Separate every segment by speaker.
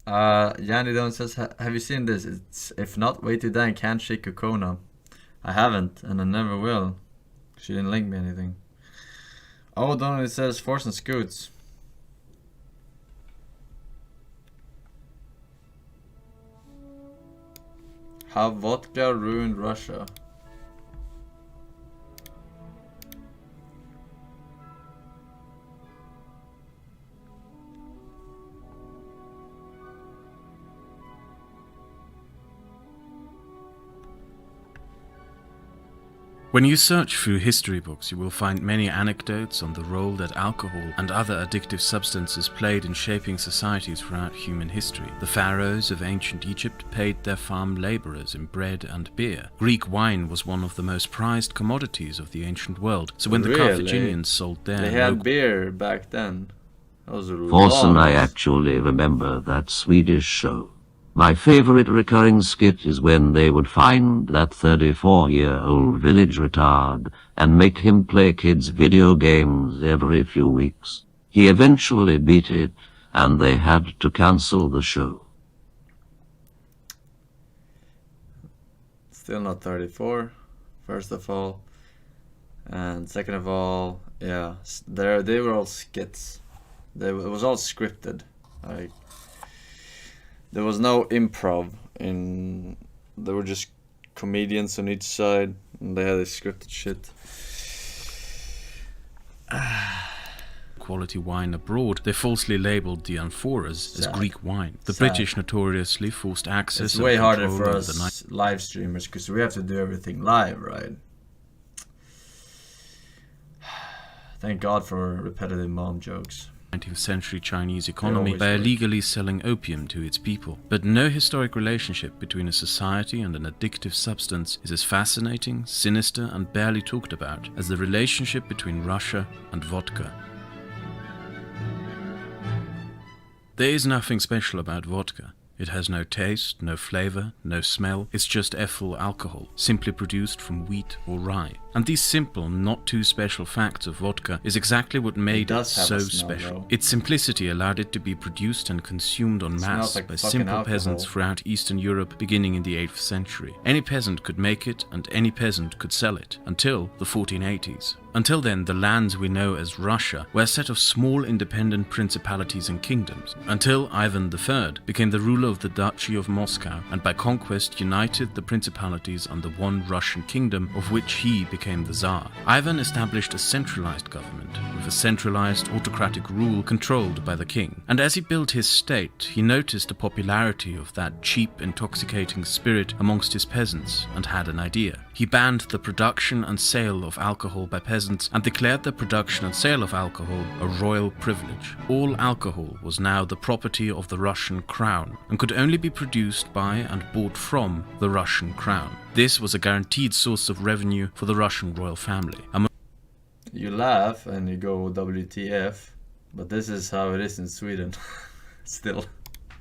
Speaker 1: Yanni Don says, have you seen this? It's if not, wait till then, can't shake Kokona. I haven't, and I never will. She didn't link me anything. Oh, Don says Forsen Scoots. How vodka ruined Russia.
Speaker 2: When you search through history books, you will find many anecdotes on the role that alcohol and other addictive substances played in shaping societies throughout human history. The pharaohs of ancient Egypt paid their farm laborers in bread and beer. Greek wine was one of the most prized commodities of the ancient world, so when the Carthaginians sold their...
Speaker 1: They had beer back then. That was
Speaker 3: Forsen, I actually remember that Swedish show. My favorite recurring skit is when they would find that 34-year-old village retard and make him play kids' video games every few weeks. He eventually beat it, and they had to cancel the show.
Speaker 1: Still not 34, first of all. And second of all, yeah, they were all skits. It was all scripted. Like, there was no improv in. There were just comedians on each side, and they had this scripted shit.
Speaker 2: Quality wine abroad, they falsely labelled the amphoras as Greek wine. The British notoriously forced access.
Speaker 1: It's way harder for us live streamers because we have to do everything live, right? Thank God for repetitive mom jokes.
Speaker 2: 19th century Chinese economy by illegally selling opium to its people. But no historic relationship between a society and an addictive substance is as fascinating, sinister, and barely talked about as the relationship between Russia and vodka. There is nothing special about vodka. It has no taste, no flavor, no smell. It's just ethyl alcohol, simply produced from wheat or rye. And these simple, not too special facts of vodka is exactly what made it so special. Its simplicity allowed it to be produced and consumed en masse by simple peasants throughout Eastern Europe beginning in the 8th century. Any peasant could make it and any peasant could sell it, until the 1480s. Until then, the lands we know as Russia were a set of small independent principalities and kingdoms, until Ivan III became the ruler of the Duchy of Moscow and by conquest united the principalities under one Russian kingdom, of which he became the Tsar. Ivan established a centralized government, with a centralized autocratic rule controlled by the king. And as he built his state, he noticed the popularity of that cheap, intoxicating spirit amongst his peasants and had an idea. He banned the production and sale of alcohol by peasants and declared the production and sale of alcohol a royal privilege. All alcohol was now the property of the Russian crown and could only be produced by and bought from the Russian crown. This was a guaranteed source of revenue for the Russian royal family.
Speaker 1: You laugh and you go WTF, but this is how it is in Sweden. Still.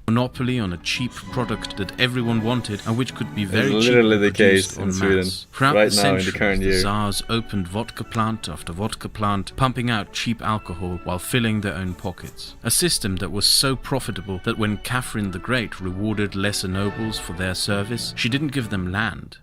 Speaker 2: Monopoly on a cheap product that everyone wanted and which could be very cheap.
Speaker 1: It's literally the case in Sweden right now in the current year.
Speaker 2: The Tsars opened vodka plant after vodka plant, pumping out cheap alcohol while filling their own pockets. A system that was so profitable that when Catherine the Great rewarded lesser nobles for their service, she didn't give them land,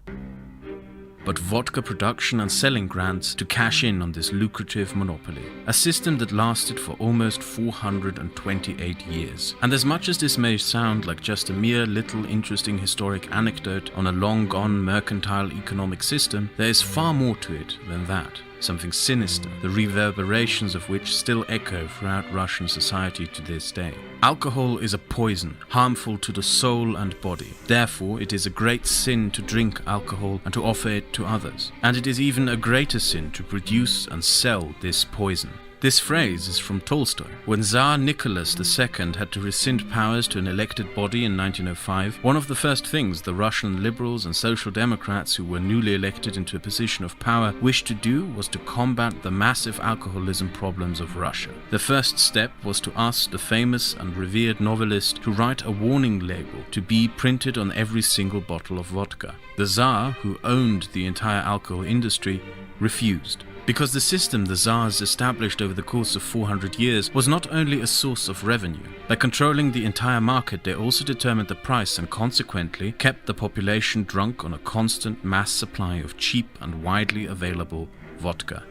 Speaker 2: but vodka production and selling grants to cash in on this lucrative monopoly. A system that lasted for almost 428 years. And as much as this may sound like just a mere little interesting historic anecdote on a long-gone mercantile economic system, there is far more to it than that. Something sinister, the reverberations of which still echo throughout Russian society to this day. Alcohol is a poison, harmful to the soul and body. Therefore, it is a great sin to drink alcohol and to offer it to others. And it is even a greater sin to produce and sell this poison. This phrase is from Tolstoy. When Tsar Nicholas II had to rescind powers to an elected body in 1905, one of the first things the Russian liberals and social democrats who were newly elected into a position of power wished to do was to combat the massive alcoholism problems of Russia. The first step was to ask the famous and revered novelist to write a warning label to be printed on every single bottle of vodka. The Tsar, who owned the entire alcohol industry, refused. Because the system the Tsars established over the course of 400 years was not only a source of revenue. By controlling the entire market, they also determined the price and consequently kept the population drunk on a constant mass supply of cheap and widely available vodka.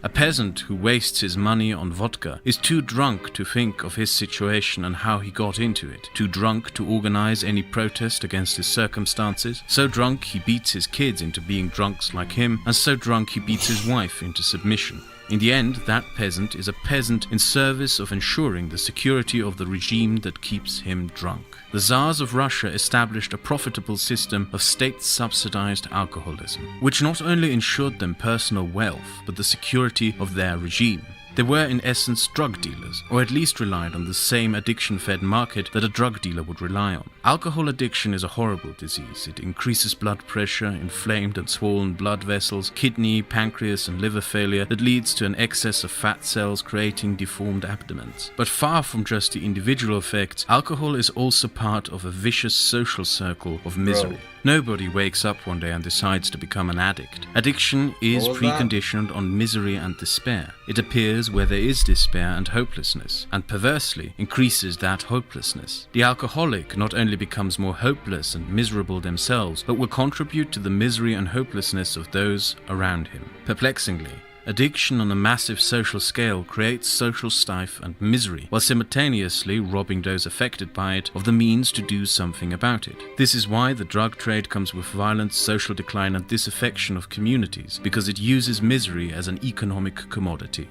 Speaker 2: A peasant who wastes his money on vodka is too drunk to think of his situation and how he got into it, too drunk to organize any protest against his circumstances, so drunk he beats his kids into being drunks like him, and so drunk he beats his wife into submission. In the end, that peasant is a peasant in service of ensuring the security of the regime that keeps him drunk. The Tsars of Russia established a profitable system of state-subsidized alcoholism, which not only ensured them personal wealth, but the security of their regime. They were in essence drug dealers, or at least relied on the same addiction-fed market that a drug dealer would rely on. Alcohol addiction is a horrible disease. It increases blood pressure, inflamed and swollen blood vessels, kidney, pancreas and liver failure that leads to an excess of fat cells creating deformed abdomens. But far from just the individual effects, alcohol is also part of a vicious social circle of misery. Nobody wakes up one day and decides to become an addict. Addiction is preconditioned on misery and despair. It appears where there is despair and hopelessness, and perversely increases that hopelessness. The alcoholic not only becomes more hopeless and miserable themselves, but will contribute to the misery and hopelessness of those around him. Perplexingly, addiction on a massive social scale creates social strife and misery, while simultaneously robbing those affected by it of the means to do something about it. This is why the drug trade comes with violent social decline and disaffection of communities, because it uses misery as an economic commodity.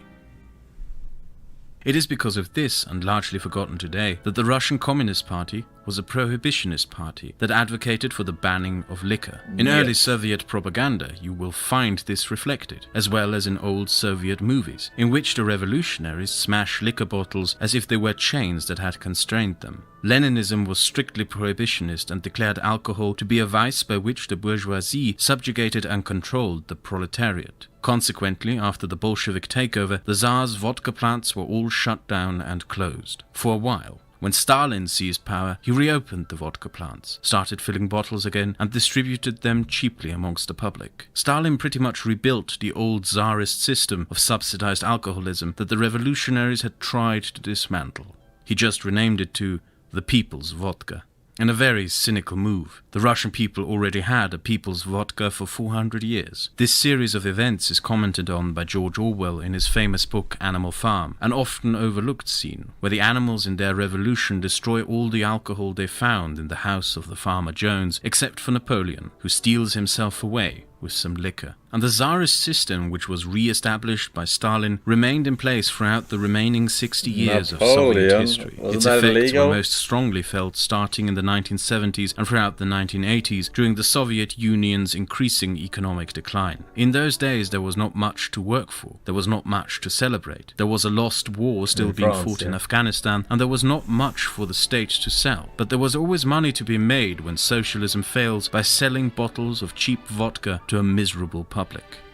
Speaker 2: It is because of this, and largely forgotten today, that the Russian Communist Party was a prohibitionist party that advocated for the banning of liquor. In early Soviet propaganda, you will find this reflected, as well as in old Soviet movies, in which the revolutionaries smash liquor bottles as if they were chains that had constrained them. Leninism was strictly prohibitionist and declared alcohol to be a vice by which the bourgeoisie subjugated and controlled the proletariat. Consequently, after the Bolshevik takeover, the Tsar's vodka plants were all shut down and closed. For a while. When Stalin seized power, he reopened the vodka plants, started filling bottles again, and distributed them cheaply amongst the public. Stalin pretty much rebuilt the old Tsarist system of subsidized alcoholism that the revolutionaries had tried to dismantle. He just renamed it to the People's Vodka. In a very cynical move, the Russian people already had a people's vodka for 400 years. This series of events is commented on by George Orwell in his famous book Animal Farm, an often overlooked scene, where the animals in their revolution destroy all the alcohol they found in the house of the farmer Jones, except for Napoleon, who steals himself away with some liquor. And the Tsarist system, which was re-established by Stalin, remained in place throughout the remaining 60 years of Soviet history. Its effects were most strongly felt starting in the 1970s and throughout the 1980s during the Soviet Union's increasing economic decline. In those days there was not much to work for, there was not much to celebrate, there was a lost war still being fought in Afghanistan, and there was not much for the state to sell. But there was always money to be made when socialism fails by selling bottles of cheap vodka to a miserable public.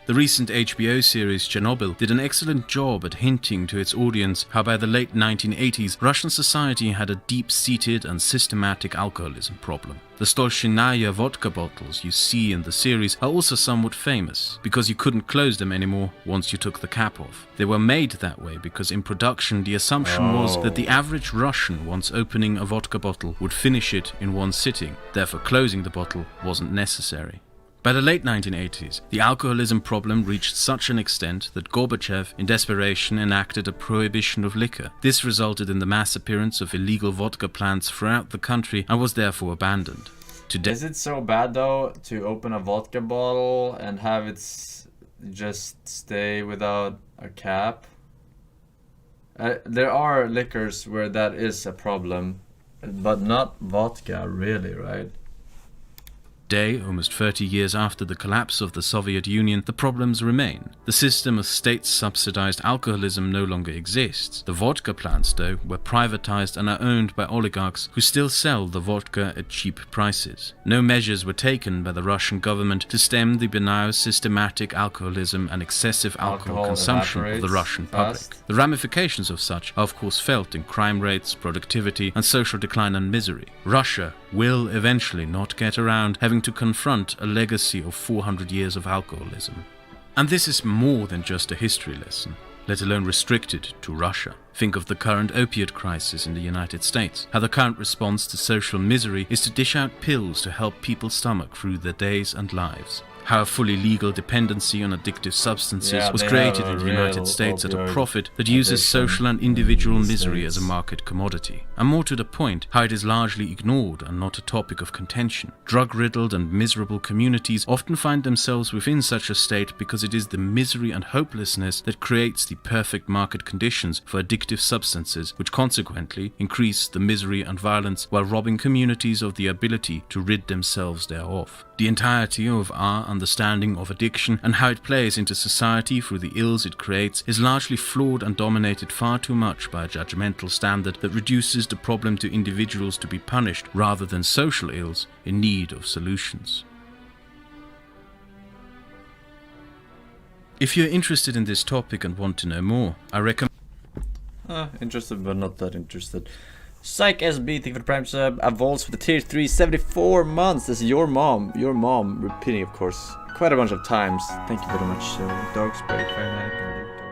Speaker 2: The recent HBO series Chernobyl did an excellent job at hinting to its audience how by the late 1980s Russian society had a deep-seated and systematic alcoholism problem. The Stolchinaya vodka bottles you see in the series are also somewhat famous, because you couldn't close them anymore once you took the cap off. They were made that way because in production the assumption was that the average Russian, once opening a vodka bottle, would finish it in one sitting, therefore closing the bottle wasn't necessary. By the late 1980s, the alcoholism problem reached such an extent that Gorbachev, in desperation, enacted a prohibition of liquor. This resulted in the mass appearance of illegal vodka plants throughout the country and was therefore abandoned. Today,
Speaker 1: is it so bad though to open a vodka bottle and have it just stay without a cap? There are liquors where that is a problem, but not vodka, really, right?
Speaker 2: Today, almost 30 years after the collapse of the Soviet Union, the problems remain. The system of state-subsidized alcoholism no longer exists. The vodka plants, though, were privatized and are owned by oligarchs who still sell the vodka at cheap prices. No measures were taken by the Russian government to stem the banal systematic alcoholism and excessive alcohol consumption of the Russian public. The ramifications of such are of course felt in crime rates, productivity, and social decline and misery. Russia will eventually not get around having to confront a legacy of 400 years of alcoholism. And this is more than just a history lesson, let alone restricted to Russia. Think of the current opiate crisis in the United States, how the current response to social misery is to dish out pills to help people stomach through their days and lives. How a fully legal dependency on addictive substances was created in the United States at a profit that uses social and individual misery as a market commodity. And more to the point, how it is largely ignored and not a topic of contention. Drug-riddled and miserable communities often find themselves within such a state because it is the misery and hopelessness that creates the perfect market conditions for addictive substances, which consequently increase the misery and violence while robbing communities of the ability to rid themselves thereof. The entirety of our understanding of addiction and how it plays into society through the ills it creates is largely flawed and dominated far too much by a judgmental standard that reduces the problem to individuals to be punished rather than social ills in need of solutions. If you're interested in this topic and want to know more, I recommend...
Speaker 1: Interested but not that interested. Psych SB, thank you for the prime sub. Avols for the tier 3, 74 months. This is your mom, repeating of course quite a bunch of times. Thank you very much. Dog spray, fire